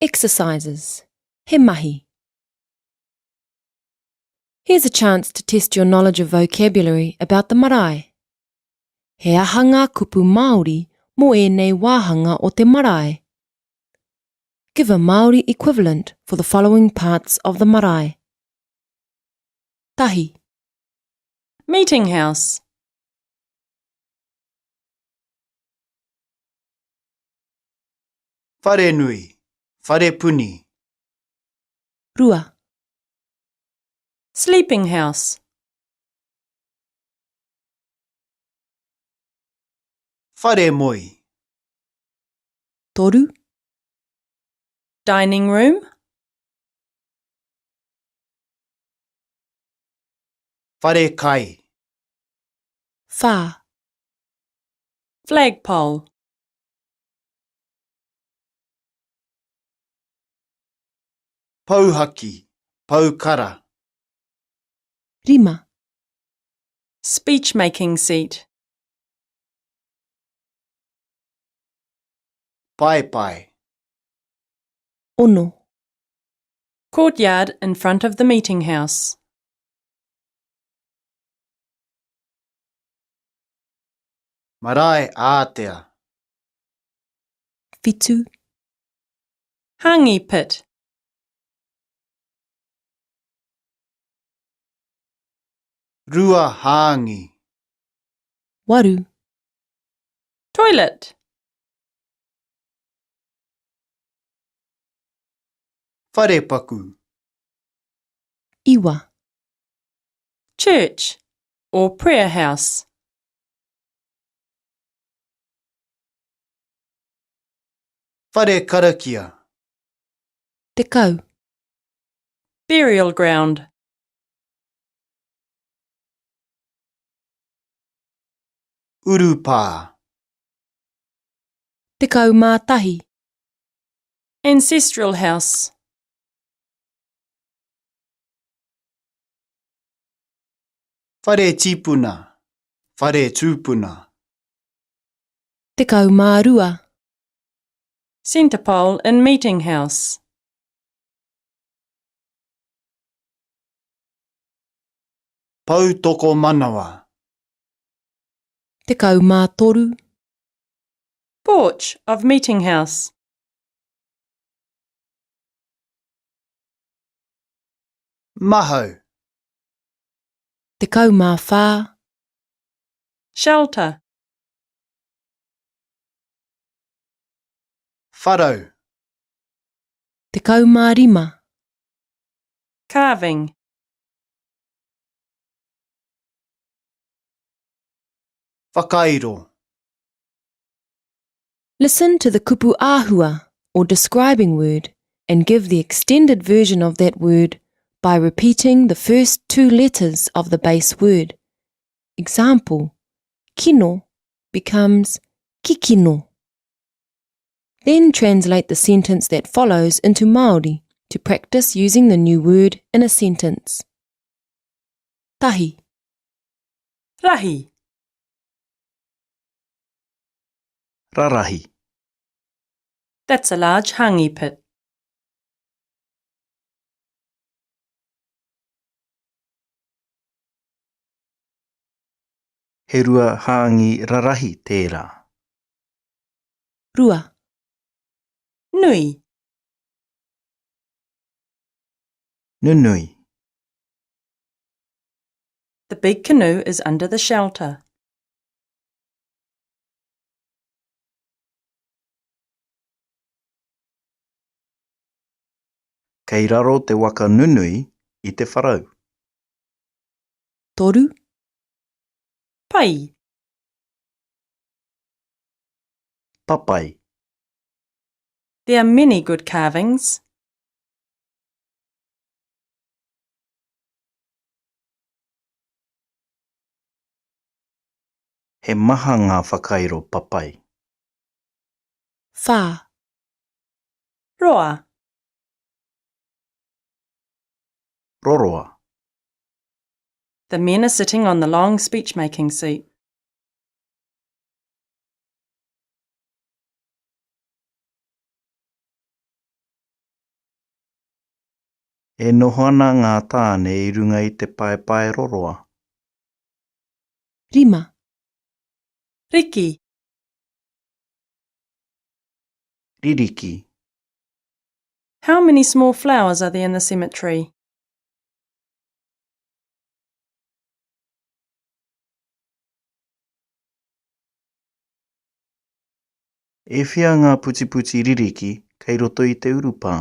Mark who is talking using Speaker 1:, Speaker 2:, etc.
Speaker 1: Exercises. He mahi. Here's a chance to test your knowledge of vocabulary about the marae. He ahanga kupu Maori mo ēnei wāhanga o te marae. Give a Maori equivalent for the following parts of the marae. Tahi.
Speaker 2: Meeting house.
Speaker 3: Whare nui, whare puni.
Speaker 1: Rua.
Speaker 2: Sleeping house.
Speaker 3: Whare moi,
Speaker 1: Toru.
Speaker 2: Dining room.
Speaker 3: whare kai.
Speaker 1: Whā.
Speaker 2: Flagpole.
Speaker 3: Pauhaki, paukara.
Speaker 1: Rima.
Speaker 2: Speech-making seat.
Speaker 3: Pai pai,
Speaker 1: Ono.
Speaker 2: Courtyard in front of the meeting house.
Speaker 3: marae ātea.
Speaker 1: Fitu.
Speaker 2: Hangi pit.
Speaker 3: Rua hāngi,
Speaker 1: Waru.
Speaker 2: Toilet.
Speaker 3: whare paku.
Speaker 1: Iwa.
Speaker 2: Church or prayer house.
Speaker 3: Whare karakia,
Speaker 1: Te kau.
Speaker 2: Burial ground.
Speaker 3: urupā.
Speaker 1: Te kau mātahi.
Speaker 2: Ancestral house.
Speaker 3: Whare tipuna, whare tūpuna.
Speaker 1: Te kau mārua.
Speaker 2: Centre pole in meeting house.
Speaker 3: Pautoko manawa,
Speaker 1: Te kau mātoru.
Speaker 2: Porch of meeting house.
Speaker 3: mahau.
Speaker 1: Te kau mā whā.
Speaker 2: Shelter.
Speaker 3: Wharau,
Speaker 1: Te kau mā rima.
Speaker 2: Carving.
Speaker 3: whakairo.
Speaker 1: Listen to the kupu āhua or describing word and give the extended version of that word by repeating the first two letters of the base word. Example, kino becomes kikino. Then translate the sentence that follows into Maori to practice using the new word in a sentence. Tahi.
Speaker 2: Rahi.
Speaker 3: Rarahi,
Speaker 2: That's a large hangi pit.
Speaker 4: He rua hāngi rarahi tērā.
Speaker 1: Rua.
Speaker 2: Nui.
Speaker 4: Nunui.
Speaker 2: The big canoe is under the shelter.
Speaker 4: Kei raro te waka nunui I te wharau.
Speaker 1: Toru.
Speaker 2: Pai.
Speaker 4: Papai.
Speaker 2: There are many good carvings.
Speaker 4: He maha ngā whakairo papai.
Speaker 1: Whā.
Speaker 2: Roa.
Speaker 4: Roroa.
Speaker 2: The men are sitting on the long speech-making seat.
Speaker 4: E noho ana ngā tāne I runga I te paepae roroa.
Speaker 1: Rima.
Speaker 2: Riki.
Speaker 4: Ririki.
Speaker 2: How many small flowers are there in the cemetery?
Speaker 4: E whia ngā puti ririki kei roto I te urupā.